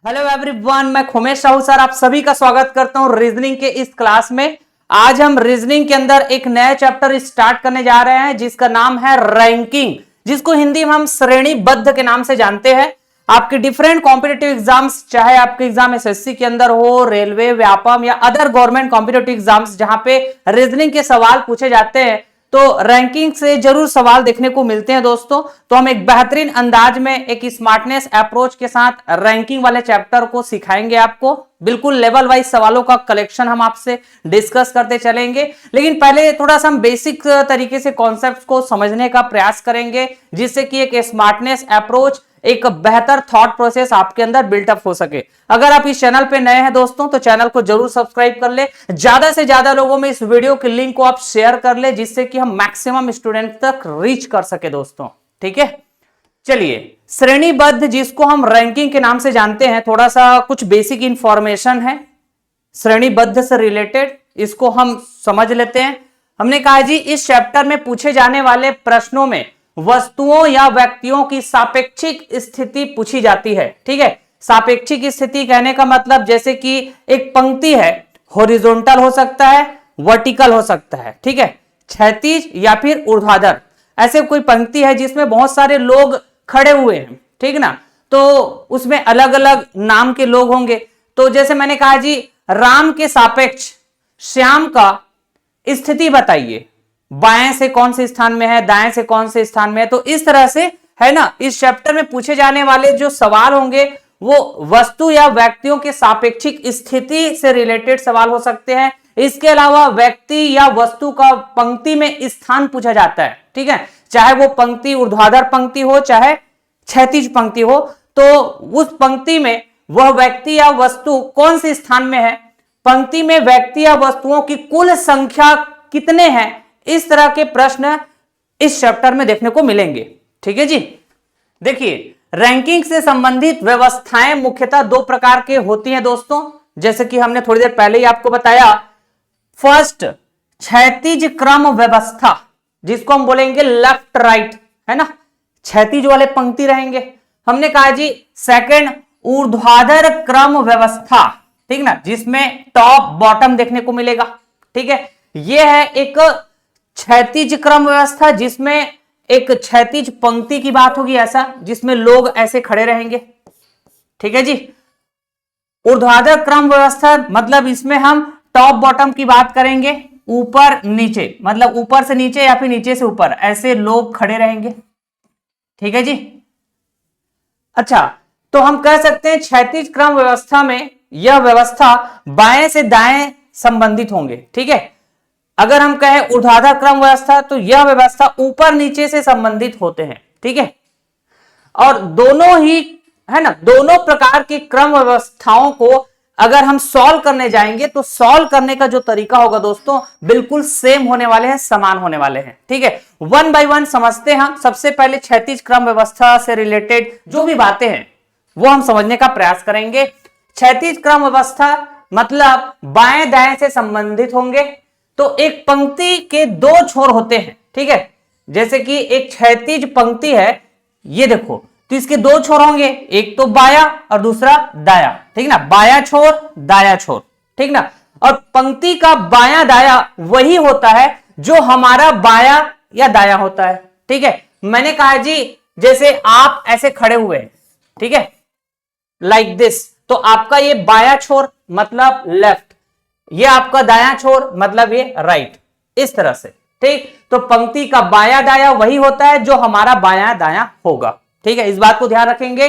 Hello everyone, मैं Khumesh Sahu sir आप सभी का स्वागत करता हूं रीजनिंग के इस क्लास में। आज हम रीजनिंग के अंदर एक नया चैप्टर स्टार्ट करने जा रहे हैं जिसका नाम है रैंकिंग, जिसको हिंदी में हम श्रेणीबद्ध के नाम से जानते हैं। आपके डिफरेंट कॉम्पिटेटिव एग्जाम्स, चाहे आपके एग्जाम एसएससी के अंदर हो, रेलवे, व्यापम या अदर गवर्नमेंट कॉम्पिटेटिव एग्जाम्स जहां पे रीजनिंग के सवाल पूछे जाते हैं, तो रैंकिंग से जरूर सवाल देखने को मिलते हैं दोस्तों। तो हम एक बेहतरीन अंदाज में एक स्मार्टनेस अप्रोच के साथ रैंकिंग वाले चैप्टर को सिखाएंगे आपको। बिल्कुल लेवल वाइज सवालों का कलेक्शन हम आपसे डिस्कस करते चलेंगे, लेकिन पहले थोड़ा सा हम बेसिक तरीके से कॉन्सेप्ट्स को समझने का प्रयास करेंगे, जिससे कि एक स्मार्टनेस अप्रोच, एक बेहतर थॉट प्रोसेस आपके अंदर बिल्टअप हो सके। अगर आप इस चैनल पे नए हैं दोस्तों तो चैनल को जरूर सब्सक्राइब कर ले, ज्यादा से ज्यादा लोगों में इस वीडियो के लिंक को आप शेयर कर ले, जिससे कि हम मैक्सिमम स्टूडेंट तक रीच कर सके दोस्तों। ठीक है, चलिए श्रेणीबद्ध जिसको हम रैंकिंग के नाम से जानते हैं, थोड़ा सा कुछ बेसिक इंफॉर्मेशन है श्रेणीबद्ध से रिलेटेड, इसको हम समझ लेते हैं। हमने कहा जी इस चैप्टर में पूछे जाने वाले प्रश्नों में वस्तुओं या व्यक्तियों की सापेक्षिक स्थिति पूछी जाती है। ठीक है, सापेक्षिक स्थिति कहने का मतलब जैसे कि एक पंक्ति है, हॉरिजॉन्टल हो सकता है, वर्टिकल हो सकता है, ठीक है, क्षैतिज या फिर ऊर्ध्वाधर। ऐसे कोई पंक्ति है जिसमें बहुत सारे लोग खड़े हुए हैं, ठीक ना, तो उसमें अलग अलग नाम के लोग होंगे। तो जैसे मैंने कहा जी राम के सापेक्ष श्याम का स्थिति बताइए, बाएं से कौन से स्थान में है, दाएं से कौन से स्थान में है। तो इस तरह से है ना, इस चैप्टर में पूछे जाने वाले जो सवाल होंगे वो वस्तु या व्यक्तियों के सापेक्षिक स्थिति से रिलेटेड सवाल हो सकते हैं। इसके अलावा व्यक्ति या वस्तु का पंक्ति में स्थान पूछा जाता है, ठीक है, चाहे वो पंक्ति ऊर्ध्वाधर पंक्ति हो चाहे क्षैतिज पंक्ति हो, तो उस पंक्ति में वह व्यक्ति या वस्तु कौन से स्थान में है, पंक्ति में व्यक्ति या वस्तुओं की कुल संख्या कितने हैं, इस तरह के प्रश्न इस चैप्टर में देखने को मिलेंगे। ठीक है जी, देखिए रैंकिंग से संबंधित व्यवस्थाएं मुख्यतः दो प्रकार के होती हैं दोस्तों, जैसे कि हमने थोड़ी देर पहले ही आपको बताया। फर्स्ट, क्षैतिज क्रम व्यवस्था, जिसको हम बोलेंगे लेफ्ट राइट, है ना, क्षैतिज वाले पंक्ति रहेंगे। हमने कहा जी सेकंड, ऊर्ध्वाधर क्रम व्यवस्था, ठीक ना, जिसमें टॉप बॉटम देखने को मिलेगा। ठीक है, यह है एक क्षैतिज क्रम व्यवस्था, जिसमें एक क्षैतिज पंक्ति की बात होगी, ऐसा जिसमें लोग ऐसे खड़े रहेंगे। ठीक है जी, ऊर्ध्वाधर क्रम व्यवस्था मतलब इसमें हम टॉप बॉटम की बात करेंगे, ऊपर नीचे, मतलब ऊपर से नीचे या फिर नीचे से ऊपर ऐसे लोग खड़े रहेंगे। ठीक है जी, अच्छा, तो हम कह सकते हैं क्षैतिज क्रम व्यवस्था में यह व्यवस्था बाएं से दाएं संबंधित होंगे। ठीक है, अगर हम कहें ऊर्ध्वाधर क्रम व्यवस्था तो यह व्यवस्था ऊपर नीचे से संबंधित होते हैं। ठीक है, और दोनों ही है ना, दोनों प्रकार की क्रम व्यवस्थाओं को अगर हम सॉल्व करने जाएंगे तो सॉल्व करने का जो तरीका होगा दोस्तों बिल्कुल सेम होने वाले हैं, समान होने वाले हैं। ठीक है, वन बाय वन समझते हैं हम। सबसे पहले क्षैतिज क्रम व्यवस्था से रिलेटेड जो भी बातें हैं वो हम समझने का प्रयास करेंगे। क्षैतिज क्रम व्यवस्था मतलब बाएं दाएं से संबंधित होंगे। तो एक पंक्ति के दो छोर होते हैं, ठीक है, जैसे कि एक क्षैतिज पंक्ति है, ये देखो, तो इसके दो छोर होंगे, एक तो बाया और दूसरा दाया, ठीक ना, बाया छोर दाया छोर, ठीक ना। और पंक्ति का बाया दाया वही होता है जो हमारा बाया या दाया होता है। ठीक है, मैंने कहा जी जैसे आप ऐसे खड़े हुए हैं, ठीक है, लाइक दिस, तो आपका ये बाया छोर मतलब लेफ्ट, ये आपका दाया छोर मतलब ये राइट, इस तरह से। ठीक, तो पंक्ति का बाया दाया वही होता है जो हमारा बाया दाया होगा। ठीक है, इस बात को ध्यान रखेंगे।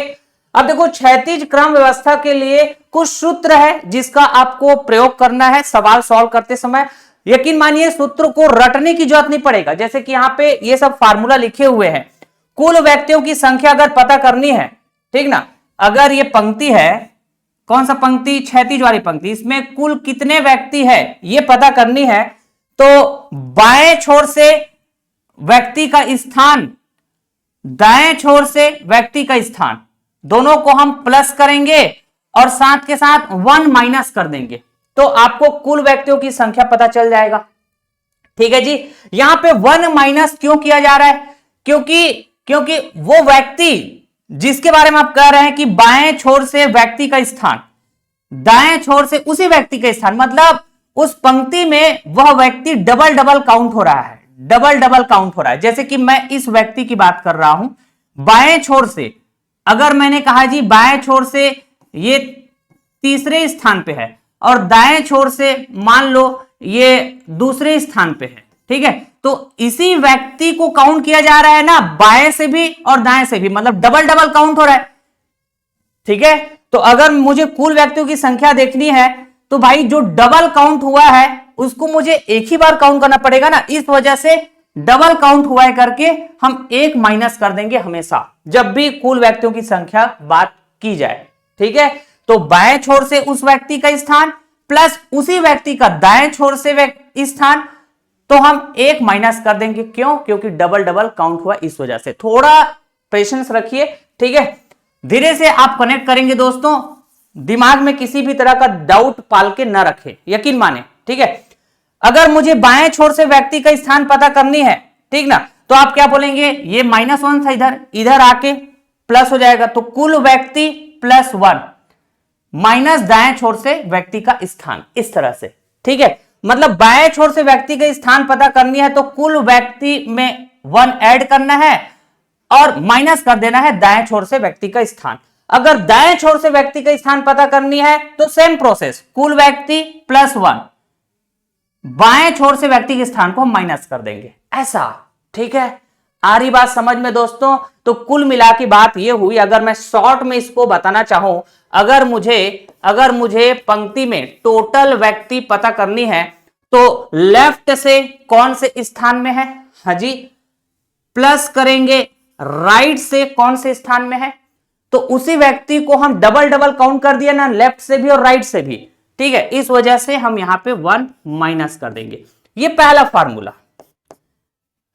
अब देखो क्षैतिज क्रम व्यवस्था के लिए कुछ सूत्र है जिसका आपको प्रयोग करना है सवाल सॉल्व करते समय। यकीन मानिए सूत्र को रटने की जरूरत नहीं पड़ेगा, जैसे कि यहाँ पे ये सब फार्मूला लिखे हुए हैं। कुल व्यक्तियों की संख्या अगर पता करनी है, ठीक ना, अगर ये पंक्ति है, कौन सा पंक्ति, क्षैतिज वाली पंक्ति, इसमें कुल कितने व्यक्ति है ये पता करनी है, तो बाएं छोर से व्यक्ति का स्थान, दाएं छोर से व्यक्ति का स्थान, दोनों को हम प्लस करेंगे और साथ के साथ 1 माइनस कर देंगे, तो आपको कुल व्यक्तियों की संख्या पता चल जाएगा। ठीक है जी, यहां पे 1 माइनस क्यों किया जा रहा है, क्योंकि वो व्यक्ति जिसके बारे में आप कह रहे हैं कि बाएं छोर से व्यक्ति का स्थान, दाएं छोर से उसी व्यक्ति का स्थान, मतलब उस पंक्ति में वह व्यक्ति डबल डबल काउंट हो रहा है, डबल डबल काउंट हो रहा है। जैसे कि मैं इस व्यक्ति की बात कर रहा हूं, बाएं छोर से अगर मैंने कहा जी बाएं छोर से ये तीसरे स्थान पे है और दाएं छोर से मान लो ये दूसरे स्थान पे है, ठीक है, तो इसी व्यक्ति को काउंट किया जा रहा है ना, बाएं से भी और दाएं से भी, मतलब डबल डबल काउंट हो रहा है, ठीक है। तो अगर मुझे कुल व्यक्तियों की संख्या देखनी है तो भाई जो डबल काउंट हुआ है उसको मुझे एक ही बार काउंट करना पड़ेगा ना, इस वजह से डबल काउंट हुआ है करके हम एक माइनस कर देंगे हमेशा जब भी कुल व्यक्तियों की संख्या बात की जाए, ठीक है। तो बाएं छोर से उस व्यक्ति का स्थान प्लस उसी व्यक्ति का दाएं छोर से स्थान, तो हम एक माइनस कर देंगे, क्यों? क्योंकि डबल डबल काउंट हुआ, इस वजह से। थोड़ा पेशेंस रखिए, ठीक है, धीरे से आप कनेक्ट करेंगे दोस्तों, दिमाग में किसी भी तरह का डाउट पाल के न रखें, यकीन माने, ठीक है। अगर मुझे बाएं छोर से व्यक्ति का स्थान पता करनी है, ठीक ना, तो आप क्या बोलेंगे, ये -1 था, इधर आके प्लस हो जाएगा, तो कुल व्यक्ति +1 माइनस दाएं छोर से व्यक्ति का स्थान, इस तरह से, ठीक है। मतलब बाएं छोर से व्यक्ति का स्थान पता करनी है तो कुल व्यक्ति में 1 ऐड करना है और माइनस कर देना है दाएं छोर से व्यक्ति का स्थान। अगर दाएं छोर से व्यक्ति का स्थान पता करनी है तो सेम प्रोसेस, कुल व्यक्ति +1, बाएं छोर से व्यक्ति के स्थान को हम माइनस कर देंगे, ऐसा, ठीक है। आ रही बात समझ में दोस्तों? तो कुल मिला की बात यह हुई, अगर मैं शॉर्ट में इसको बताना चाहूं, अगर मुझे पंक्ति में टोटल व्यक्ति पता करनी है तो लेफ्ट से कौन से स्थान में है, हाँ जी, प्लस करेंगे राइट से कौन से स्थान में है, तो उसी व्यक्ति को हम डबल डबल काउंट कर दिया ना, लेफ्ट से भी और राइट से भी, ठीक है। इस वजह से हम यहां पे 1 माइनस कर देंगे। ये पहला फार्मूला,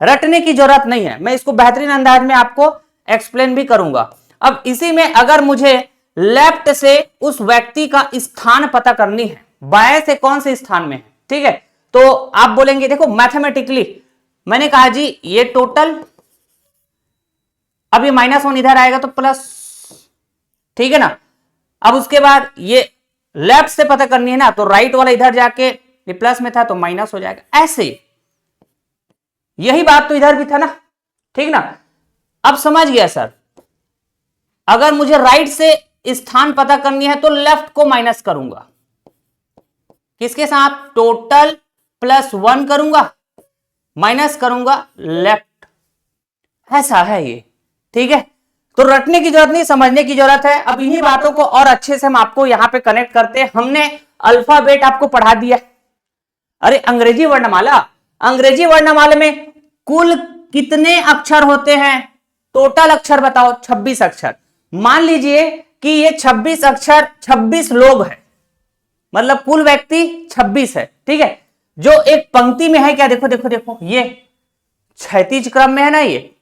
रटने की जरूरत नहीं है, मैं इसको बेहतरीन अंदाज में आपको एक्सप्लेन भी करूंगा। अब इसी में अगर मुझे लेफ्ट से उस व्यक्ति का स्थान पता करनी है, बाएं से कौन से स्थान में है, ठीक है, तो आप बोलेंगे देखो मैथमेटिकली मैंने कहा जी ये टोटल, अब ये -1 इधर आएगा तो प्लस, ठीक है ना। अब उसके बाद ये लेफ्ट से पता करनी है ना, तो राइट वाला इधर जाके ये प्लस में था तो माइनस हो जाएगा, ऐसे। यही बात तो इधर भी था ना, ठीक ना। अब समझ गया सर, अगर मुझे राइट से स्थान पता करनी है तो लेफ्ट को माइनस करूंगा, किसके साथ, टोटल +1 करूंगा, माइनस करूंगा लेफ्ट, ऐसा है ये, ठीक है। तो रटने की जरूरत नहीं, समझने की जरूरत है। अब इन्हीं बातों को और अच्छे से हम आपको यहां पे कनेक्ट करते हैं। हमने अल्फाबेट आपको पढ़ा दिया, अरे अंग्रेजी वर्णमाला में कुल कितने अक्षर होते हैं, टोटल अक्षर बताओ, 26 अक्षर। मान लीजिए कि ये 26 अक्षर 26 लोग हैं, मतलब कुल व्यक्ति 26 है, ठीक है। जो एक पंक्ति में है क्या, देखो देखो देखो, ये क्षैतिज क्रम में है ना, ये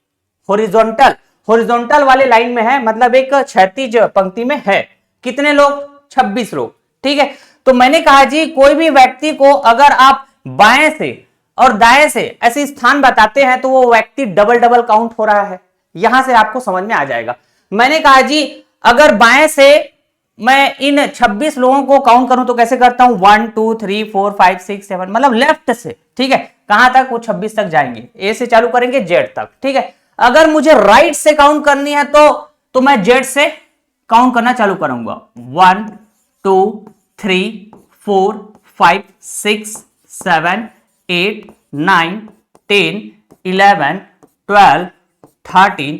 हॉरिजॉन्टल वाले लाइन में है, मतलब एक क्षैतिज पंक्ति में है। कितने लोग, 26 लोग, ठीक है। तो मैंने कहा जी कोई भी व्यक्ति को अगर आप बाएं से और दाएं से ऐसे स्थान बताते हैं तो वो व्यक्ति डबल डबल काउंट हो रहा है, यहां से आपको समझ में आ जाएगा। मैंने कहा जी अगर बाएं से मैं इन 26 लोगों को काउंट करूं तो कैसे करता हूं, 1 2 3 4 5 6 7, मतलब लेफ्ट से, ठीक है। कहां तक, वो 26 तक जाएंगे, ए से चालू करेंगे जेड तक, ठीक है। अगर मुझे राइट से काउंट करनी है तो मैं जेड से काउंट करना चालू करूंगा, 1 2 3 4 5 6 7 8 9 10 11 12 13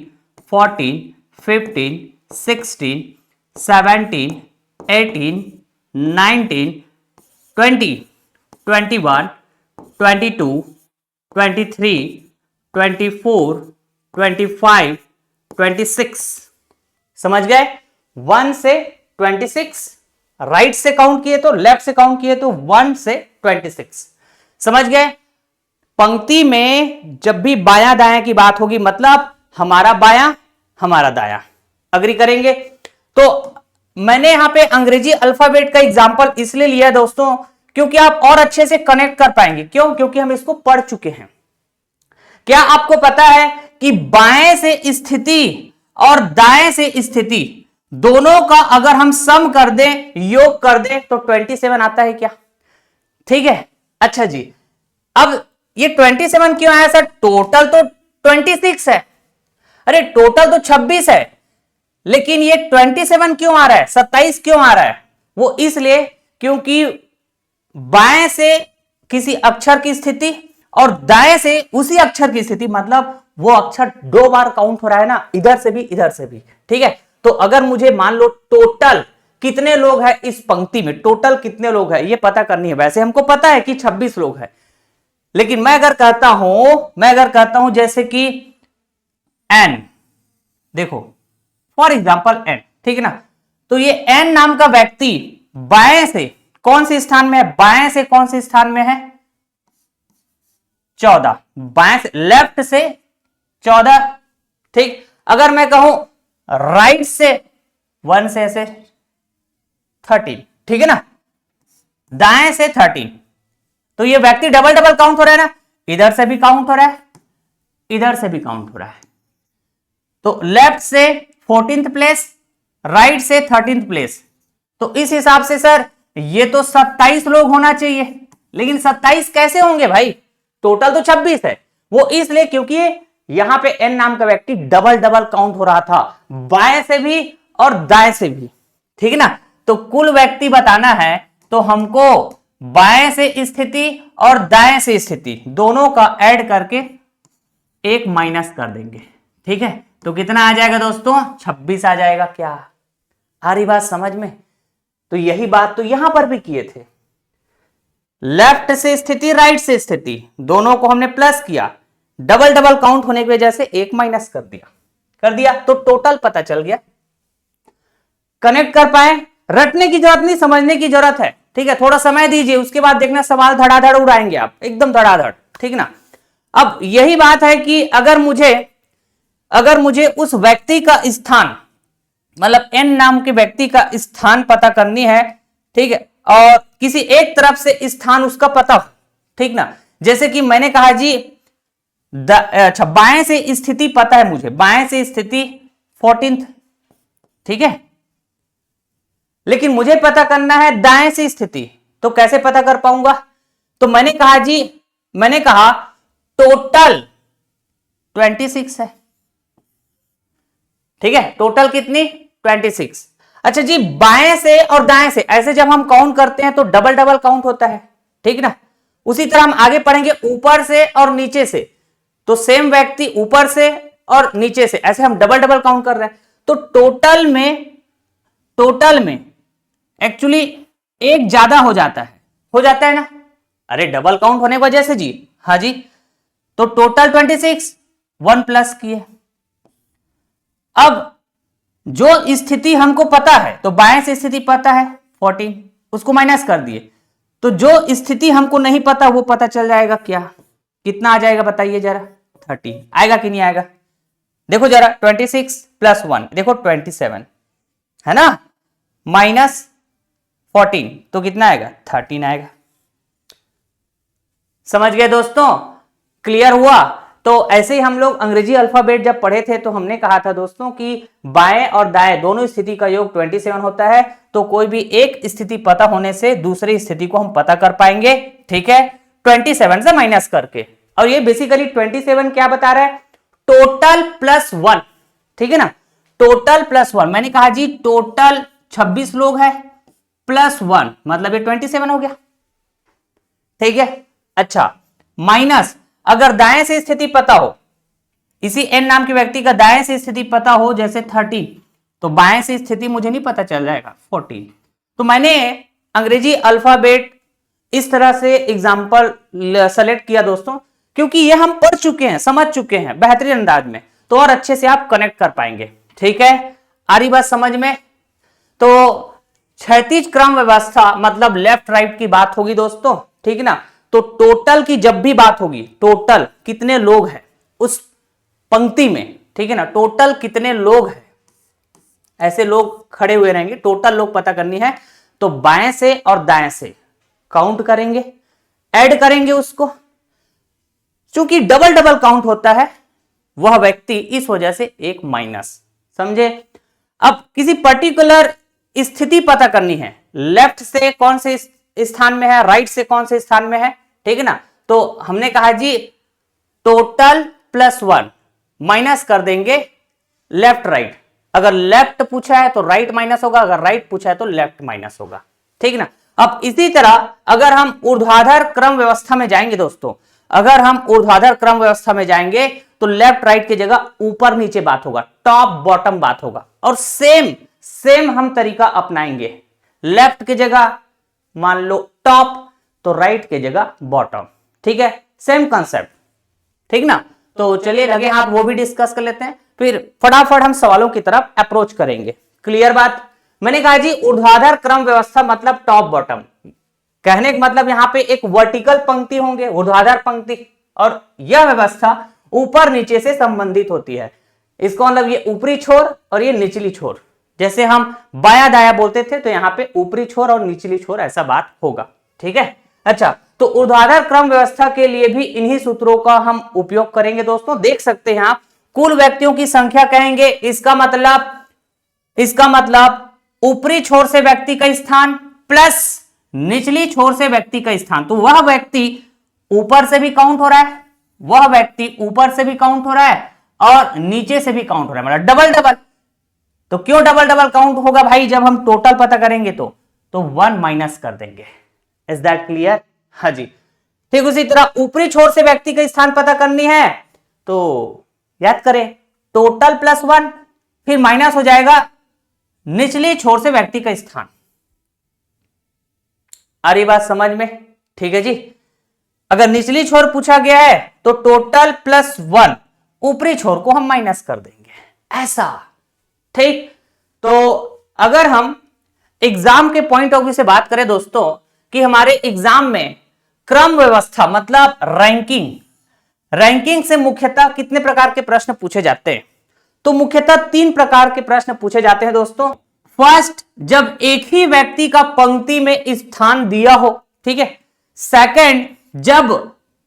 14 15 16 17 18 19 20 21 22 23 24 25 26, समझ गए। 1 से 26 राइट से काउंट किए तो, लेफ्ट से काउंट किए तो 1 से 26, समझ गए। पंक्ति में जब भी बायां दायां की बात होगी मतलब हमारा बायां हमारा दायां, अग्री करेंगे। तो मैंने यहां पे अंग्रेजी अल्फाबेट का एग्जांपल इसलिए लिया दोस्तों क्योंकि आप और अच्छे से कनेक्ट कर पाएंगे, क्यों, क्योंकि हम इसको पढ़ चुके हैं। क्या आपको पता है कि बाएं से स्थिति और दाएं से स्थिति, दोनों का अगर हम सम कर दें, योग कर दें, तो 27 आता है क्या? ठीक है। अच्छा जी, अब ये 27 क्यों आया सर? टोटल तो 26 है। अरे टोटल तो 26 है, लेकिन ये 27 क्यों आ रहा है, 27 क्यों आ रहा है? वो इसलिए क्योंकि बाएं से किसी अक्षर की स्थिति और दाएं से उसी अक्षर की स्थिति, मतलब वो अक्षर 2 बार काउंट हो रहा है ना, इधर से भी इधर से भी। ठीक है, तो अगर मुझे मान लो टोटल कितने लोग हैं इस पंक्ति में, टोटल कितने लोग हैं ये पता करनी है। वैसे हमको पता है कि 26 लोग हैं, लेकिन मैं अगर कहता हूं जैसे कि n, देखो फॉर एग्जाम्पल n, ठीक है ना, तो ये n नाम का व्यक्ति बाएं से कौन से स्थान में है? बाएं से कौन से स्थान में है? 14, बाएं से, लेफ्ट से 14। ठीक, अगर मैं कहूं राइट से 1 से ऐसे 13, ठीक है ना, दाएं से 13, तो ये व्यक्ति डबल डबल काउंट हो रहा है ना, इधर से भी काउंट हो रहा है, इधर से भी काउंट हो रहा है। तो लेफ्ट से 14th प्लेस, राइट से 13th प्लेस, तो इस हिसाब से सर ये तो 27 लोग होना चाहिए। लेकिन 27 कैसे होंगे भाई? टोटल तो 26 है। वो इसलिए क्योंकि यहां पे n नाम का व्यक्ति डबल डबल काउंट हो रहा था, बाएं से भी और दाएं से भी। ठीक है ना, तो कुल व्यक्ति बताना है तो हमको बाएं से स्थिति और दाएं से स्थिति दोनों का ऐड करके एक माइनस कर देंगे। ठीक है, तो कितना आ जाएगा दोस्तों? 26 आ जाएगा। क्या आ रही बात समझ में? तो यही बात तो यहां पर भी किए थे, लेफ्ट से स्थिति राइट से स्थिति दोनों को हमने प्लस किया, डबल डबल काउंट होने की वजह से एक माइनस कर दिया तो टोटल पता चल गया। कनेक्ट कर पाए? रटने की जरूरत नहीं, समझने की जरूरत है। ठीक है, थोड़ा समय दीजिए, उसके बाद देखना सवाल धड़ाधड़ उड़ाएंगे आप, एकदम धड़ाधड़। ठीक ना, अब यही बात है कि अगर मुझे उस व्यक्ति का स्थान, मतलब n नाम के व्यक्ति का स्थान पता करनी है, ठीक है, और किसी एक तरफ से स्थान उसका पता हो, ठीक ना, जैसे कि मैंने कहा जी अच्छा बाएं से स्थिति पता है मुझे, बाएं से स्थिति 14th, ठीक है, लेकिन मुझे पता करना है दाएं से स्थिति, तो कैसे पता कर पाऊंगा? तो मैंने कहा टोटल 26 है। ठीक है, टोटल कितनी? 26। अच्छा जी, बाएं से और दाएं से ऐसे जब हम काउंट करते हैं तो डबल डबल काउंट होता है, ठीक ना। उसी तरह हम आगे पढ़ेंगे ऊपर से और नीचे से, तो सेम व्यक्ति ऊपर से और नीचे से ऐसे हम डबल डबल काउंट कर रहे हैं, तो टोटल में एक्चुअली एक ज्यादा हो जाता है ना। अरे डबल काउंट होने की वजह से जी, हाँ जी, तो टोटल 26, 1 प्लस किए। अब जो स्थिति हमको पता है, तो बाएं से स्थिति पता है 14, उसको माइनस कर दिए, तो जो स्थिति हमको नहीं पता वो पता चल जाएगा। क्या कितना आ जाएगा बताइए जरा? 13 आएगा कि नहीं आएगा? देखो जरा, 26 प्लस 1 देखो 27 है ना, माइनस 14 तो कितना आएगा? 13 आएगा। समझ गए दोस्तों? क्लियर हुआ? तो ऐसे ही हम लोग अंग्रेजी अल्फाबेट जब पढ़े थे तो हमने कहा था दोस्तों कि बाएं और दाएं दोनों स्थिति का योग 27 होता है, तो कोई भी एक स्थिति पता होने से दूसरी स्थिति को हम पता कर पाएंगे। ठीक है, 27 से माइनस करके। और ये बेसिकली 27 क्या बता रहा है? टोटल प्लस 1, ठीक है ना, टोटल प्लस 1। मैंने कहा जी टोटल 26 लोग हैं प्लस 1, मतलब ये 27 हो गया। ठीक है, अच्छा माइनस, अगर दाएं से स्थिति पता हो, इसी n नाम के व्यक्ति का दाएं से स्थिति पता हो जैसे 13, तो बाएं से स्थिति मुझे नहीं पता चल जाएगा 14। तो मैंने अंग्रेजी अल्फाबेट इस तरह से एग्जाम्पल सेलेक्ट किया दोस्तों, क्योंकि ये हम पढ़ चुके हैं, समझ चुके हैं बेहतरीन अंदाज में, तो और अच्छे से आप कनेक्ट कर पाएंगे। ठीक है, आ रही बात समझ में? तो क्षैतिज क्रम व्यवस्था मतलब लेफ्ट राइट की बात होगी दोस्तों, ठीक है ना। तो टोटल की जब भी बात होगी, टोटल कितने लोग हैं उस पंक्ति में, ठीक है ना, टोटल कितने लोग हैं, ऐसे लोग खड़े हुए रहेंगे, टोटल लोग पता करनी है, तो बाएं से और दाएं से काउंट करेंगे, ऐड करेंगे उसको। चूंकि डबल डबल काउंट होता है वह व्यक्ति, इस वजह से एक माइनस। समझे। अब किसी पर्टिकुलर स्थिति पता करनी है, लेफ्ट से कौन से स्थान में है, राइट से कौन से स्थान में है, ठीक है ना। तो हमने कहा जी टोटल प्लस 1 माइनस कर देंगे लेफ्ट राइट। अगर लेफ्ट पूछा है तो राइट माइनस होगा, अगर राइट पूछा है तो लेफ्ट माइनस होगा, ठीक ना। अब इसी तरह अगर हम ऊर्ध्वाधर क्रम व्यवस्था में जाएंगे दोस्तों, अगर हम ऊर्ध्वाधर क्रम व्यवस्था में जाएंगे तो लेफ्ट राइट की जगह ऊपर नीचे बात होगा, टॉप बॉटम बात होगा। और सेम हम तरीका अपनाएंगे, लेफ्ट की जगह मान लो टॉप तो राइट की जगह बॉटम, ठीक है, सेम कंसेप्ट, ठीक ना। तो चलिए लगे हाथ वो भी डिस्कस कर लेते हैं, फिर फटाफट हम सवालों की तरफ अप्रोच करेंगे। क्लियर बात। मैंने कहा जी ऊर्ध्वाधर क्रम व्यवस्था मतलब टॉप बॉटम, कहने का मतलब यहां पे एक वर्टिकल पंक्ति होंगे, ऊर्ध्वाधर पंक्ति, और यह व्यवस्था ऊपर नीचे से संबंधित होती है। इसका मतलब ये ऊपरी छोर और ये निचली छोर, जैसे हम बाया दाया बोलते थे तो यहाँ पे ऊपरी छोर और निचली छोर ऐसा बात होगा, ठीक है। अच्छा, तो ऊर्ध्वाधर क्रम व्यवस्था के लिए भी इन्हीं सूत्रों का हम उपयोग करेंगे दोस्तों। देख सकते हैं आप, कुल व्यक्तियों की संख्या कहेंगे, इसका मतलब ऊपरी छोर से व्यक्ति का स्थान प्लस निचली छोर से व्यक्ति का स्थान। तो वह व्यक्ति ऊपर से भी काउंट हो रहा है, वह व्यक्ति ऊपर से भी काउंट हो रहा है और नीचे से भी काउंट हो रहा है, मतलब डबल डबल। तो क्यों डबल डबल काउंट होगा भाई, जब हम टोटल पता करेंगे तो 1 माइनस कर देंगे। Is that clear? हाँ जी। ठीक उसी तरह ऊपरी छोर से व्यक्ति का स्थान पता करनी है तो याद करें टोटल प्लस 1, फिर माइनस हो जाएगा निचली छोर से व्यक्ति का स्थान। आ रही बात समझ में? ठीक है जी। अगर निचली छोर पूछा गया है तो टोटल प्लस 1, ऊपरी छोर को हम माइनस कर देंगे, ऐसा, ठीक। तो अगर हम एग्जाम के पॉइंट ऑफ व्यू से बात करें दोस्तों कि हमारे एग्जाम में क्रम व्यवस्था मतलब रैंकिंग से मुख्यतः कितने प्रकार के प्रश्न पूछे जाते हैं, तो मुख्यतः 3 प्रकार के प्रश्न पूछे जाते हैं दोस्तों। फर्स्ट, जब एक ही व्यक्ति का पंक्ति में स्थान दिया हो, ठीक है। सेकंड, जब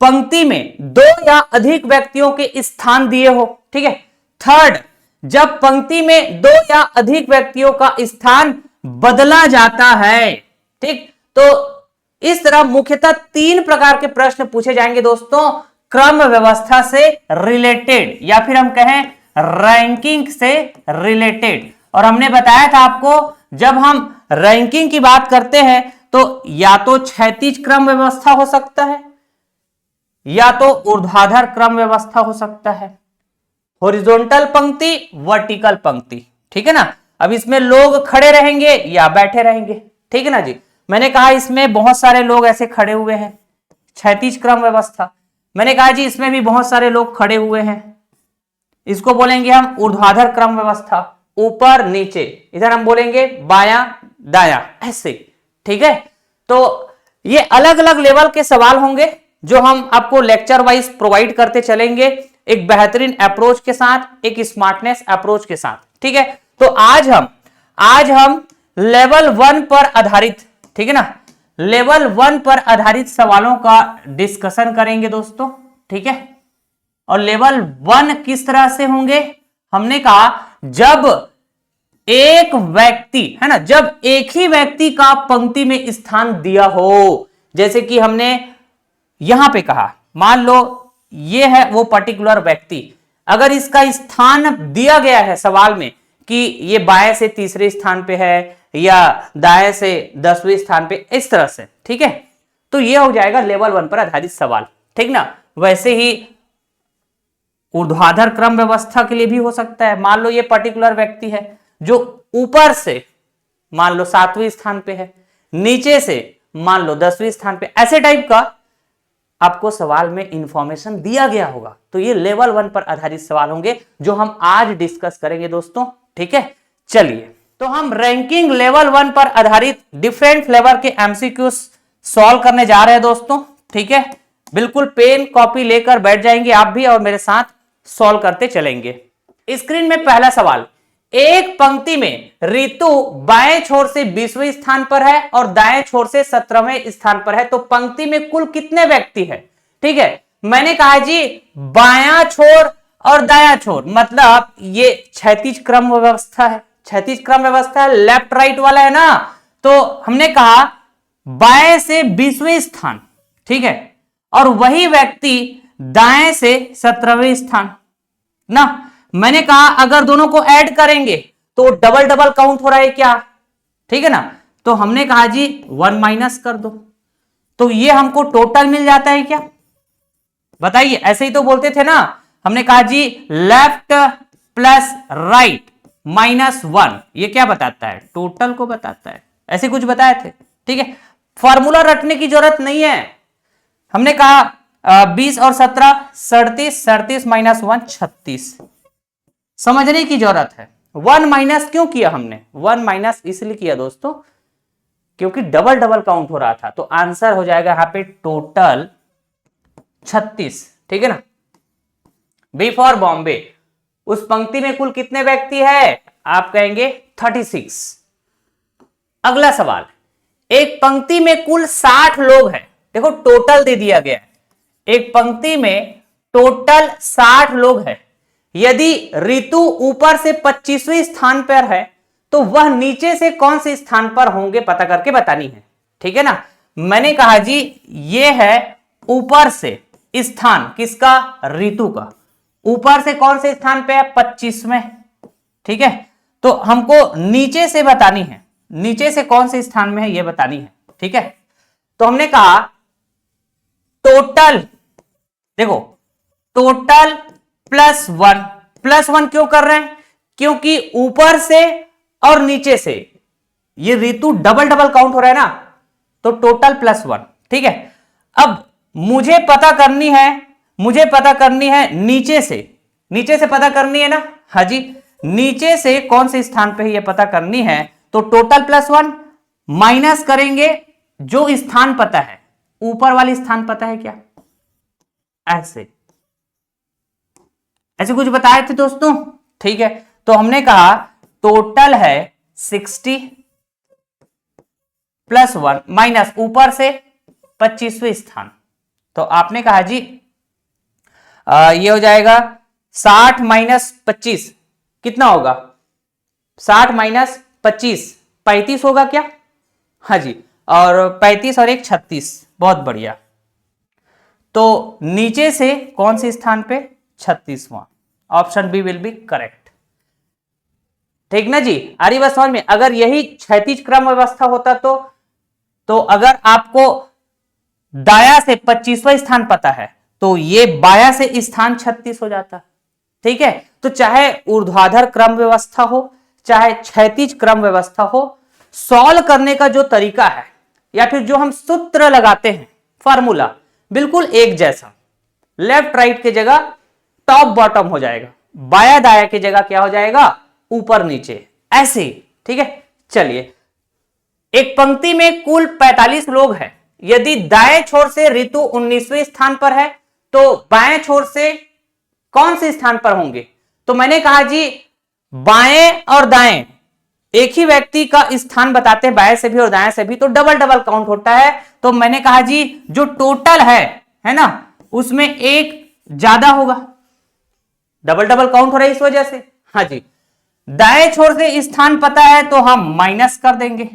पंक्ति में 2 या अधिक व्यक्तियों के स्थान दिए हो, ठीक है। थर्ड, जब पंक्ति में 2 या अधिक व्यक्तियों का स्थान बदला जाता है, ठीक। तो इस तरह मुख्यतः 3 प्रकार के प्रश्न पूछे जाएंगे दोस्तों क्रम व्यवस्था से रिलेटेड, या फिर हम कहें रैंकिंग से रिलेटेड। और हमने बताया था आपको, जब हम रैंकिंग की बात करते हैं तो या तो क्षैतिज क्रम व्यवस्था हो सकता है या तो ऊर्ध्वाधर क्रम व्यवस्था हो सकता है, हॉरिजॉन्टल पंक्ति, वर्टिकल पंक्ति, ठीक है ना। अब इसमें लोग खड़े रहेंगे या बैठे रहेंगे, ठीक है ना जी। मैंने कहा इसमें बहुत सारे लोग ऐसे खड़े हुए हैं, क्षैतिज क्रम व्यवस्था। मैंने कहा जी इसमें भी बहुत सारे लोग खड़े हुए हैं, इसको बोलेंगे हम ऊर्ध्वाधर क्रम व्यवस्था, ऊपर नीचे, इधर हम बोलेंगे बायां दायां, ऐसे, ठीक है। तो ये अलग अलग लेवल के सवाल होंगे जो हम आपको लेक्चर वाइज प्रोवाइड करते चलेंगे, एक बेहतरीन अप्रोच के साथ, एक स्मार्टनेस अप्रोच के साथ, ठीक है। तो आज हम लेवल 1 पर आधारित, ठीक है ना, लेवल 1 पर आधारित सवालों का डिस्कशन करेंगे दोस्तों, ठीक है। और लेवल 1 किस तरह से होंगे, हमने कहा जब एक व्यक्ति, है ना, जब एक ही व्यक्ति का पंक्ति में स्थान दिया हो, जैसे कि हमने यहां पे कहा, मान लो ये है वो पर्टिकुलर व्यक्ति, अगर इसका स्थान दिया गया है सवाल में कि ये बाएं से तीसरे स्थान पे है या दाएं से 10वें स्थान पे, इस तरह से, ठीक है। तो ये हो जाएगा लेवल 1 पर आधारित सवाल, ठीक ना। वैसे ही ऊर्ध्वाधर क्रम व्यवस्था के लिए भी हो सकता है, मान लो ये पर्टिकुलर व्यक्ति है जो ऊपर से मान लो 7वें स्थान पे है, नीचे से मान लो 10वें स्थान पे, ऐसे टाइप का आपको सवाल में इंफॉर्मेशन दिया गया होगा। तो ये लेवल 1 पर आधारित सवाल होंगे जो हम आज डिस्कस करेंगे दोस्तों, ठीक है। चलिए, तो हम रैंकिंग लेवल 1 पर आधारित डिफरेंट फ्लेवर के एमसीक्यूज सॉल्व करने जा रहे हैं दोस्तों, ठीक है। बिल्कुल पेन कॉपी लेकर बैठ जाएंगे आप भी और मेरे साथ सॉल्व करते चलेंगे। स्क्रीन में पहला सवाल, एक पंक्ति में ऋतु बाएं छोर से 20वें स्थान पर है और दाएं छोर से 17वें स्थान पर है, तो पंक्ति में कुल कितने व्यक्ति हैं, ठीक है। मैंने कहा जी बायां छोर और दायां छोर, मतलब ये क्षैतिज क्रम व्यवस्था है, क्षैतिज क्रम व्यवस्था है, लेफ्ट राइट वाला है ना। तो हमने कहा बाएं से 20वें स्थान, ठीक है, और वही व्यक्ति दाएं से 17वें स्थान ना। मैंने कहा अगर दोनों को ऐड करेंगे तो डबल डबल काउंट हो रहा है क्या, ठीक है ना। तो हमने कहा जी 1 माइनस कर दो, तो ये हमको टोटल मिल जाता है क्या, बताइए। ऐसे ही तो बोलते थे ना, हमने कहा जी लेफ्ट प्लस राइट -1, ये क्या बताता है, टोटल को बताता है, ऐसे कुछ बताए थे, ठीक है। फॉर्मूला रटने की जरूरत नहीं है। हमने कहा 20 और 17 37, 37 -1 36, समझने की जरूरत है। 1 माइनस क्यों किया हमने, 1 माइनस इसलिए किया दोस्तों क्योंकि डबल डबल काउंट हो रहा था। तो आंसर हो जाएगा यहां पे टोटल 36, ठीक है ना। बी फॉर बॉम्बे, उस पंक्ति में कुल कितने व्यक्ति है, आप कहेंगे 36। अगला सवाल, एक पंक्ति में कुल 60 लोग हैं, देखो टोटल दे दिया गया है, एक पंक्ति में टोटल 60 लोग हैं। यदि ऋतु ऊपर से 25वें स्थान पर है तो वह नीचे से कौन से स्थान पर होंगे पता करके बतानी है, ठीक है ना। मैंने कहा जी ये है ऊपर से स्थान, किसका, ऋतु का। ऊपर से कौन से स्थान पे है, 25वें, ठीक है। तो हमको नीचे से बतानी है, नीचे से कौन से स्थान में है ये बतानी है, ठीक है। तो हमने कहा टोटल, देखो टोटल +1, +1 क्यों कर रहे हैं, क्योंकि ऊपर से और नीचे से ये ऋतु डबल डबल काउंट हो रहा है ना, तो टोटल +1, ठीक है। अब मुझे पता करनी है, मुझे पता करनी है नीचे से, नीचे से पता करनी है ना, हाँ जी, नीचे से कौन से स्थान पे है ये पता करनी है। तो टोटल +1 माइनस करेंगे जो स्थान पता है, ऊपर वाली स्थान पता है क्या, ऐसे ऐसे कुछ बताए थे दोस्तों, ठीक है। तो हमने कहा टोटल है 60 +1 माइनस ऊपर से 25वें स्थान। तो आपने कहा जी ये हो जाएगा 60 - 25 कितना होगा, 60 - 25 35 होगा क्या, हाँ जी, और 35 और 1 36, बहुत बढ़िया। तो नीचे से कौन से स्थान पे, 36वां, option B will be correct, ठीक ना जी। आ रही बात समझ में। अगर यही क्षैतिज क्रम व्यवस्था होता तो अगर आपको दाया से 25वां स्थान पता है तो ये बाया से स्थान 36 हो जाता, ठीक है। तो चाहे ऊर्ध्वाधर क्रम व्यवस्था हो चाहे क्षैतिज क्रम व्यवस्था हो, सॉल्व करने का जो तरीका है या फिर जो हम सूत्र लगाते हैं, फॉर्मूला बिल्कुल एक जैसा, लेफ्ट राइट की जगह टॉप बॉटम हो जाएगा, बाया दाया की जगह क्या हो जाएगा, ऊपर नीचे, ऐसे, ठीक है। चलिए, एक पंक्ति में कुल 45 लोग हैं। यदि दाएं छोर से ऋतु 19वें स्थान पर है तो बाएं छोर से कौन से स्थान पर होंगे। तो मैंने कहा जी बाएं और दाएं एक ही व्यक्ति का स्थान बताते हैं, बाएं से भी और दाएं से भी, तो डबल डबल काउंट होता है। तो मैंने कहा जी जो टोटल है ना, उसमें एक ज्यादा होगा, डबल डबल काउंट हो रहा है इस वजह से, हाँ जी। दाएं छोर से स्थान पता है तो हम माइनस कर देंगे,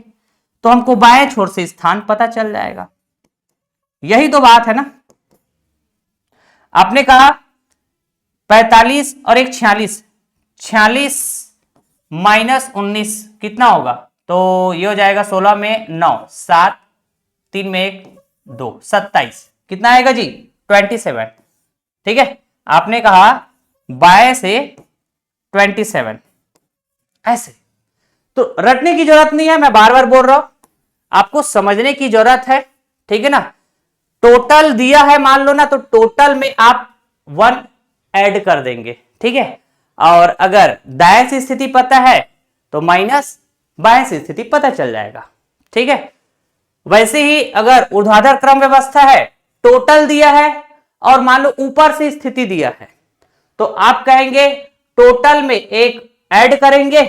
तो हमको बाएं छोर से स्थान पता चल जाएगा। यही तो बात है ना। आपने कहा 45 और 1 46, 46 - 19 कितना होगा, तो ये हो जाएगा 16 में 9 7, 3 में 1 2, 27, कितना आएगा जी 27, ठीक है। आपने कहा बाएं से 27, ऐसे। तो रटने की जरूरत नहीं है, मैं बार बार बोल रहा हूं, आपको समझने की जरूरत है, ठीक है ना। टोटल दिया है मान लो ना, तो टोटल में आप 1 ऐड कर देंगे, ठीक है। और अगर दाएं से स्थिति पता है तो माइनस बाएं से स्थिति पता चल जाएगा, ठीक है। वैसे ही अगर ऊर्ध्वाधर क्रम व्यवस्था है, टोटल दिया है और मान लो ऊपर से स्थिति दिया है, तो आप कहेंगे टोटल में एक ऐड करेंगे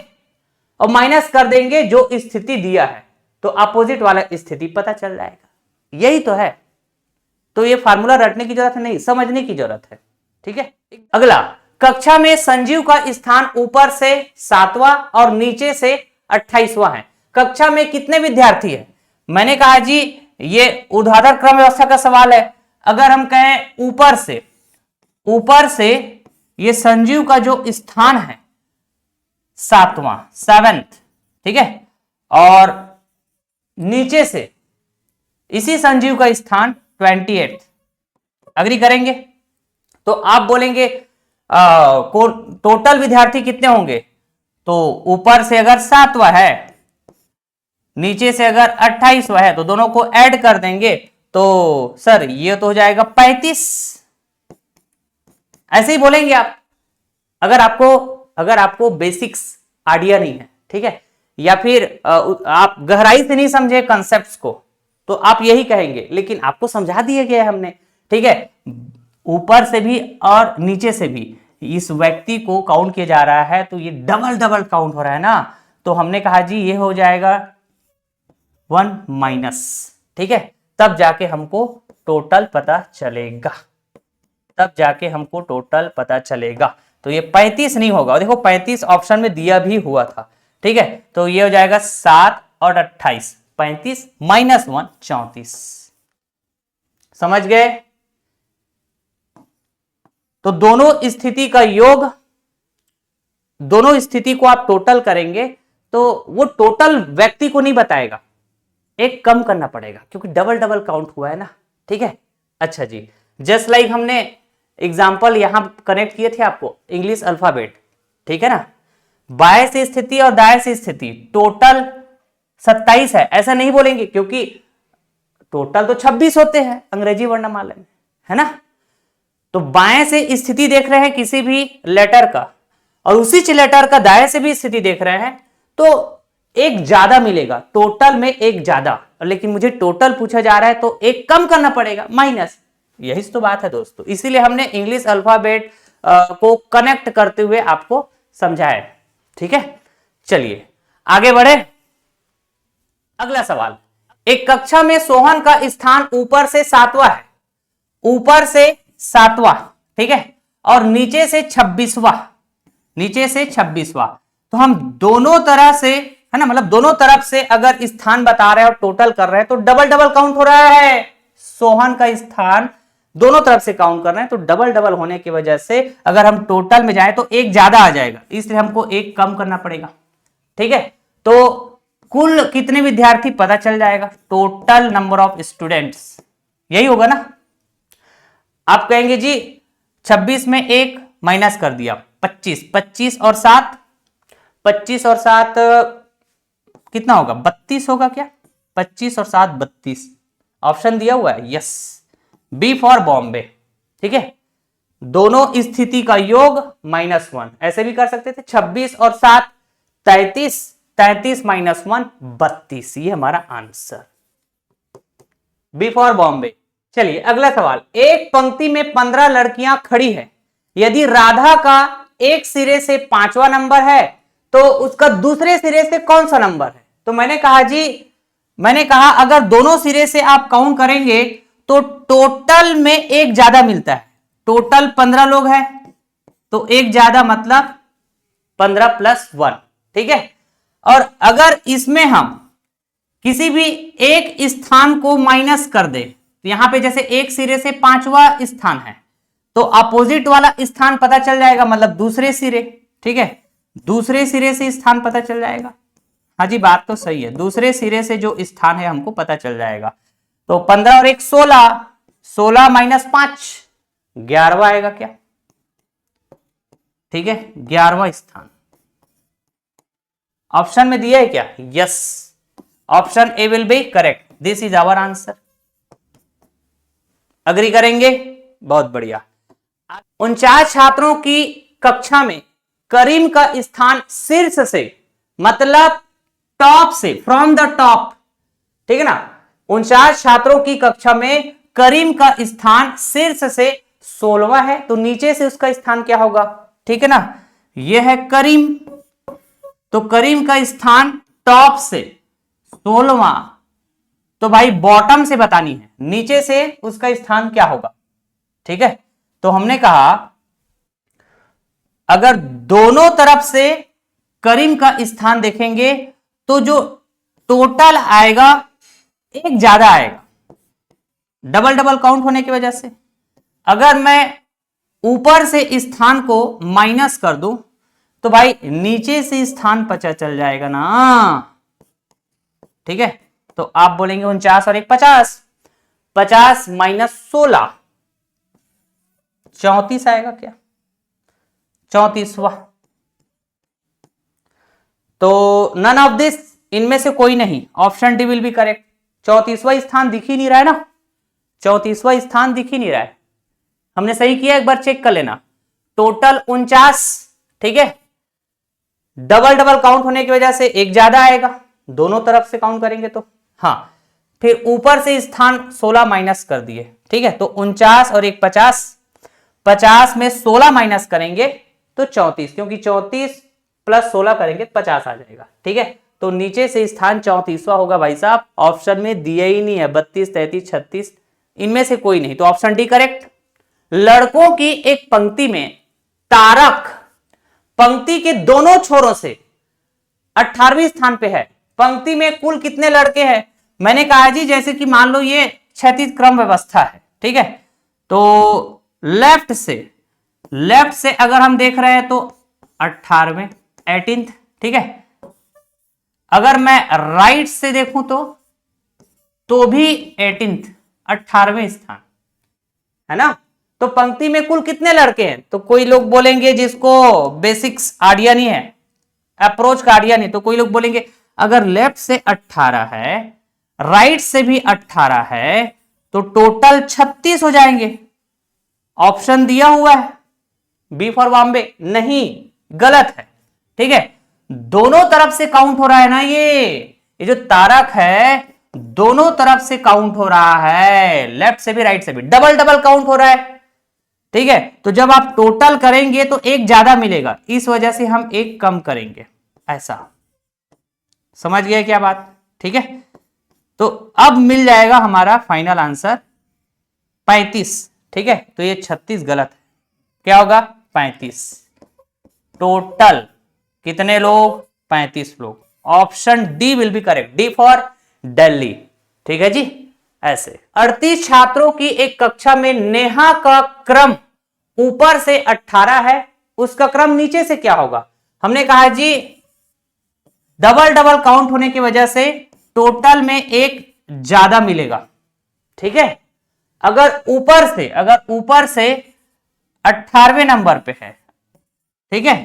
और माइनस कर देंगे जो स्थिति दिया है, तो अपोजिट वाला स्थिति पता चल जाएगा। यही तो है। तो ये फार्मूला रटने की जरूरत नहीं, समझने की जरूरत है, ठीक है। अगला, कक्षा में संजीव का स्थान ऊपर से 7वां और नीचे से 28वां है। कक्षा में कितने विद्यार्थी है? मैंने कहा जी ये ऊर्ध्वाधर क्रम व्यवस्था का सवाल है। अगर हम कहें ऊपर से ये संजीव का जो स्थान है 7वां 7th, ठीक है, और नीचे से इसी संजीव का स्थान 28th, अग्री करेंगे? तो आप बोलेंगे टोटल विद्यार्थी कितने होंगे? तो ऊपर से अगर 7वां है, नीचे से अगर 28वां है, तो दोनों को ऐड कर देंगे तो सर ये तो हो जाएगा 35। ऐसे ही बोलेंगे आप। अगर आपको बेसिक्स आइडिया नहीं है, ठीक है, या फिर आप गहराई से नहीं समझे कंसेप्ट्स को, तो आप यही कहेंगे, लेकिन आपको समझा दिए गए हमने, ठीक है। ऊपर से भी और नीचे से भी इस व्यक्ति को काउंट किया जा रहा है, तो ये डबल काउंट हो रहा है ना, तो हमने कहा जी ये हो जाएगा 1 माइनस, ठीक है, तब जाके हमको टोटल पता चलेगा। तो ये 35 नहीं होगा, देखो 35 ऑप्शन में दिया भी हुआ था, ठीक है, तो ये हो जाएगा 7 और 28, 35 माइनस 1 34। समझ गए? तो दोनों स्थिति को आप टोटल करेंगे तो वो टोटल व्यक्ति को नहीं बताएगा, एक कम करना पड़ेगा क्योंकि डबल काउंट हुआ है ना, ठीक है। अच्छा जी, जस्ट लाइक हमने एग्जाम्पल यहां कनेक्ट किए थे आपको इंग्लिश अल्फाबेट, ठीक है ना। बाएं से स्थिति और दाएं से स्थिति टोटल 27 है, ऐसा नहीं बोलेंगे क्योंकि टोटल तो 26 होते हैं अंग्रेजी वर्णमाला में, है ना। तो बाएं से स्थिति देख रहे हैं किसी भी लेटर का और उसी लेटर का दाएं से भी स्थिति देख रहे हैं, तो एक ज्यादा मिलेगा, टोटल में एक ज्यादा, लेकिन मुझे टोटल पूछा जा रहा है तो एक कम करना पड़ेगा, माइनस। यही तो बात है दोस्तों, इसीलिए हमने इंग्लिश अल्फाबेट को कनेक्ट करते हुए आपको समझाया, ठीक है। चलिए आगे बढ़े। अगला सवाल, एक कक्षा में सोहन का स्थान ऊपर से 7वां है, ऊपर से 7वां, ठीक है, और नीचे से 26वां, तो हम दोनों तरह से, है ना, मतलब दोनों तरफ से अगर स्थान बता रहे हैं और टोटल कर रहे हैं तो डबल काउंट हो रहा है। सोहन का स्थान दोनों तरफ से काउंट कर रहे हैं तो डबल होने की वजह से अगर हम टोटल में जाएं तो एक ज्यादा आ जाएगा, इसलिए हमको एक कम करना पड़ेगा, ठीक है। तो कुल कितने विद्यार्थी पता चल जाएगा, टोटल नंबर ऑफ स्टूडेंट्स, यही होगा ना। आप कहेंगे जी 26 में एक माइनस कर दिया, 25 और 7 कितना होगा, 32 होगा क्या? 25 और 7 32, ऑप्शन दिया हुआ है, यस, बी फॉर बॉम्बे, ठीक है। दोनों स्थिति का योग -1, ऐसे भी कर सकते थे, 26 और 7 33 माइनस 1 32, ये हमारा आंसर, बी फॉर बॉम्बे। चलिए अगला सवाल, एक पंक्ति में 15 लड़कियां खड़ी है, यदि राधा का एक सिरे से 5वां नंबर है तो उसका दूसरे सिरे से कौन सा नंबर है? तो मैंने कहा अगर दोनों सिरे से आप काउंट करेंगे तो टोटल में एक ज्यादा मिलता है। टोटल 15 लोग हैं तो एक ज्यादा मतलब 15 + 1, ठीक है। और अगर इसमें हम किसी भी एक स्थान को माइनस कर दे, तो यहां पे जैसे एक सिरे से 5वां स्थान है तो अपोजिट वाला स्थान पता चल जाएगा, मतलब दूसरे सिरे, ठीक है, दूसरे सिरे से स्थान पता चल जाएगा। हाँ जी, बात तो सही है, दूसरे सिरे से जो स्थान है हमको पता चल जाएगा। तो 15 और 1 16 माइनस 5 11वां आएगा क्या, ठीक है, 11वां स्थान ऑप्शन में दिया है क्या? Yes, option A will be correct, this is our answer. Agree करेंगे? बहुत बढ़िया। 49 छात्रों की कक्षा में करीम का स्थान शीर्ष से, मतलब टॉप से, फ्रॉम द टॉप, ठीक है ना। 49 छात्रों की कक्षा में करीम का स्थान शीर्ष से 16वां है, तो नीचे से उसका स्थान क्या होगा, ठीक है ना। यह है करीम, तो करीम का स्थान टॉप से 16वां, तो भाई बॉटम से बतानी है, नीचे से उसका स्थान क्या होगा, ठीक है। तो हमने कहा अगर दोनों तरफ से करीम का स्थान देखेंगे तो जो टोटल आएगा एक ज्यादा आएगा, डबल डबल काउंट होने की वजह से। अगर मैं ऊपर से स्थान को माइनस कर दूं तो भाई नीचे से स्थान पता चल जाएगा ना। ठीक है, तो आप बोलेंगे 49 और 1 50, 50 माइनस 16 34 आएगा क्या, 34वां। तो नन ऑफ दिस, इनमें से कोई नहीं, option D will be correct. 34वां स्थान दिख ही नहीं रहा है ना, 34वां स्थान दिख ही नहीं रहा है। हमने सही किया, एक बार चेक कर लेना। टोटल 49, ठीक है, डबल डबल काउंट होने की वजह से एक ज्यादा आएगा, दोनों तरफ से काउंट करेंगे तो। हाँ, फिर ऊपर से स्थान 16 माइनस कर दिए, ठीक है, तो 49 और 1 50, 50 में 16 माइनस करेंगे तो 34, क्योंकि 34 प्लस 16 करेंगे 50 आ जाएगा। ठीक है, तो नीचे से स्थान 34वां होगा भाई साहब। ऑप्शन में दिया ही नहीं है 32 33 36, इनमें से कोई नहीं, तो ऑप्शन डी करेक्ट। लड़कों की एक पंक्ति में तारक पंक्ति के दोनों छोरों से 18वें स्थान पे है। पंक्ति में कुल कितने लड़के हैं? मैंने कहा जी जैसे कि मान लो ये क्षैतिज क्रम व्यवस्था है, ठीक है, तो लेफ्ट से अगर हम देख रहे हैं तो 18वें 18th, ठीक है। अगर मैं राइट से देखूं तो भी 18th 18वें स्थान है ना। तो पंक्ति में कुल कितने लड़के हैं? तो कोई लोग बोलेंगे जिसको बेसिक्स आइडिया नहीं है, अप्रोच का आइडिया नहीं, तो कोई लोग बोलेंगे अगर लेफ्ट से 18 है, राइट से भी 18 है, तो टोटल 36 हो जाएंगे। ऑप्शन दिया हुआ है बी फॉर बॉम्बे, नहीं, गलत है। ठीक है, दोनों तरफ से काउंट हो रहा है ना, ये जो तारक है दोनों तरफ से काउंट हो रहा है, लेफ्ट से भी राइट से भी, डबल डबल काउंट हो रहा है। ठीक है, तो जब आप टोटल करेंगे तो एक ज्यादा मिलेगा, इस वजह से हम एक कम करेंगे, ऐसा समझ गए क्या बात? ठीक है, तो अब मिल जाएगा हमारा फाइनल आंसर 35। ठीक है, तो ये 36 गलत है, क्या होगा 35। टोटल कितने लोग? 35 लोग। Option D will be correct, D for Delhi. ठीक है जी, ऐसे 38 छात्रों की एक कक्षा में नेहा का क्रम ऊपर से 18 है, उसका क्रम नीचे से क्या होगा? हमने कहा जी डबल डबल काउंट होने की वजह से टोटल में एक ज्यादा मिलेगा। ठीक है, अगर ऊपर से 18वें नंबर पे है, ठीक है,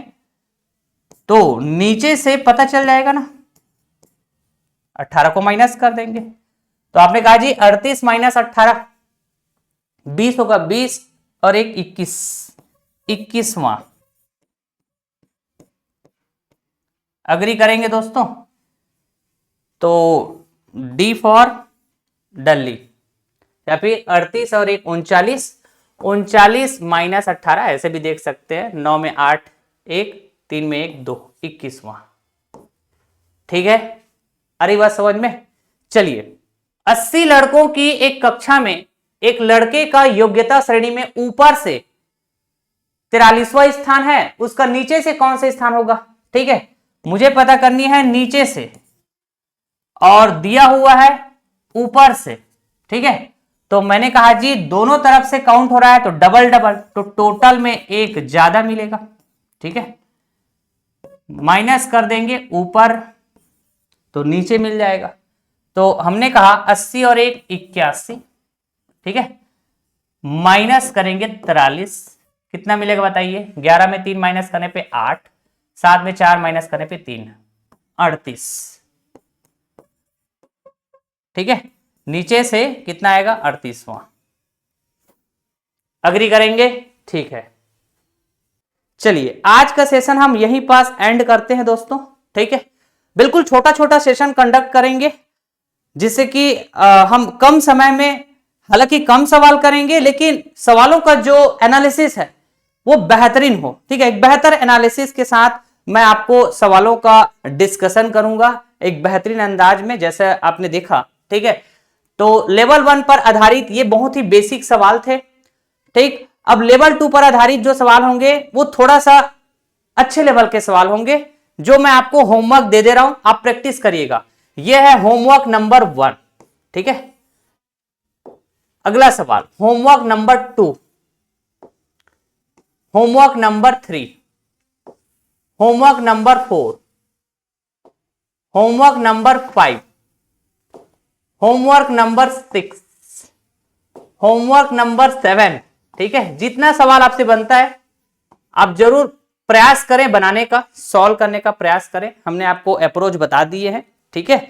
तो नीचे से पता चल जाएगा ना, 18 को माइनस कर देंगे। तो आपने कहा जी 38 माइनस 18 20 होगा, 20 और एक 21, 21वां। अग्री करेंगे दोस्तों? तो डी फॉर दिल्ली, या फिर 38 और एक 39, 39 माइनस 18 ऐसे भी देख सकते हैं, 9 में 8 1, 3 में 1 2, 21वां। ठीक है, अरे बात समझ में? चलिए, 80 लड़कों की एक कक्षा में एक लड़के का योग्यता श्रेणी में ऊपर से 43वां स्थान है, उसका नीचे से कौन सा स्थान होगा? ठीक है, मुझे पता करनी है नीचे से, और दिया हुआ है ऊपर से। ठीक है, तो मैंने कहा जी दोनों तरफ से काउंट हो रहा है तो डबल डबल, तो टोटल में एक ज्यादा मिलेगा। ठीक है, माइनस कर देंगे ऊपर तो नीचे मिल जाएगा। तो हमने कहा 80 और एक 81, ठीक है, माइनस करेंगे 43, कितना मिलेगा बताइए? 11 में 3 माइनस करने पे 8, 7 में 4 माइनस करने पे 3, 38। ठीक है, नीचे से कितना आएगा? 38वां। अग्री करेंगे? ठीक है, चलिए आज का सेशन हम यहीं पास एंड करते हैं दोस्तों। ठीक है, बिल्कुल छोटा छोटा सेशन कंडक्ट करेंगे जिससे कि हम कम समय में, हालांकि कम सवाल करेंगे, लेकिन सवालों का जो एनालिसिस है वो बेहतरीन हो। ठीक है, एक बेहतर एनालिसिस के साथ मैं आपको सवालों का डिस्कशन करूंगा एक बेहतरीन अंदाज में, जैसे आपने देखा। ठीक है, तो लेवल 1 पर आधारित ये बहुत ही बेसिक सवाल थे। ठीक, अब लेवल 2 पर आधारित जो सवाल होंगे वो थोड़ा सा अच्छे लेवल के सवाल होंगे जो मैं आपको होमवर्क दे दे रहा हूं, आप प्रैक्टिस करिएगा। यह है होमवर्क नंबर 1, ठीक है। अगला सवाल homework number 2, homework number 3, homework number 4, homework number 5, homework number 6, homework number 7, ठीक है। जितना सवाल आपसे बनता है आप जरूर प्रयास करें बनाने का, सॉल्व करने का प्रयास करें। हमने आपको अप्रोच बता दिए हैं, ठीक है।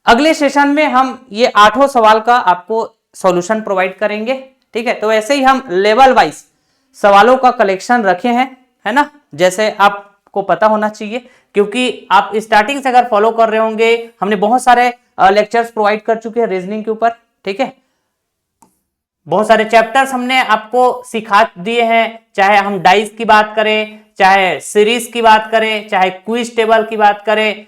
अगले सेशन में हम ये 8 सवाल का आपको सॉल्यूशन प्रोवाइड करेंगे, ठीक है। तो ऐसे ही हम लेवल वाइज सवालों का कलेक्शन रखे हैं, है ना, जैसे आपको पता होना चाहिए, क्योंकि आप स्टार्टिंग से अगर फॉलो कर रहे होंगे, हमने बहुत सारे लेक्चर्स प्रोवाइड कर चुके हैं रीजनिंग के ऊपर, ठीक है। बहुत सारे चैप्टर्स हमने आपको सिखा दिए हैं, चाहे हम डाइस की बात करें, चाहे सीरीज की बात करें, चाहे क्विज टेबल की बात करें,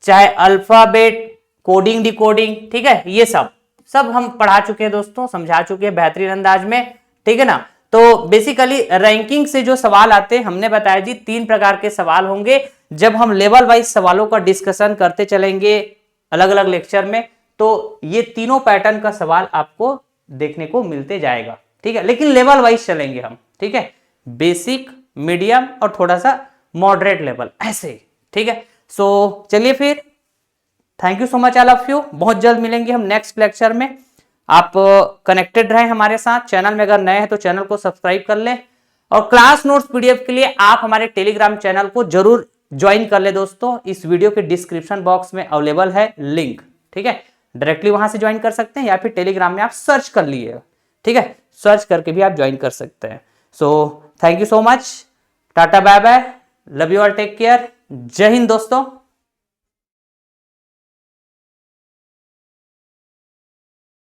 चाहे अल्फाबेट, कोडिंग, डिकोडिंग, ठीक है। ये सब हम पढ़ा चुके हैं दोस्तों, समझा चुके हैं बेहतरीन अंदाज में, ठीक है ना। तो बेसिकली रैंकिंग से जो सवाल आते हैं, हमने बताया जी 3 प्रकार के सवाल होंगे। जब हम लेवल वाइज सवालों का डिस्कशन करते चलेंगे अलग अलग लेक्चर में, तो ये तीनों पैटर्न का सवाल आपको देखने को मिलते जाएगा, ठीक है। लेकिन लेवल वाइज चलेंगे हम, ठीक है, बेसिक, मीडियम और थोड़ा सा मॉडरेट लेवल, ऐसे, ठीक है। सो चलिए फिर, thank you so much all of you. बहुत जल्द मिलेंगे हम नेक्स्ट लेक्चर में। आप कनेक्टेड रहें हमारे साथ। चैनल में अगर नए हैं तो चैनल को सब्सक्राइब कर लें, और क्लास नोट्स पीडीएफ के लिए आप हमारे टेलीग्राम चैनल को जरूर ज्वाइन कर ले दोस्तों। इस वीडियो के डिस्क्रिप्शन बॉक्स में अवेलेबल है लिंक, ठीक है। डायरेक्टली वहां से ज्वाइन कर सकते हैं, या फिर टेलीग्राम में आप सर्च कर लिए, ठीक है, सर्च करके भी आप ज्वाइन कर सकते हैं। So thank you so much, tata bye bye, love you all, take care, Jai Hind दोस्तों।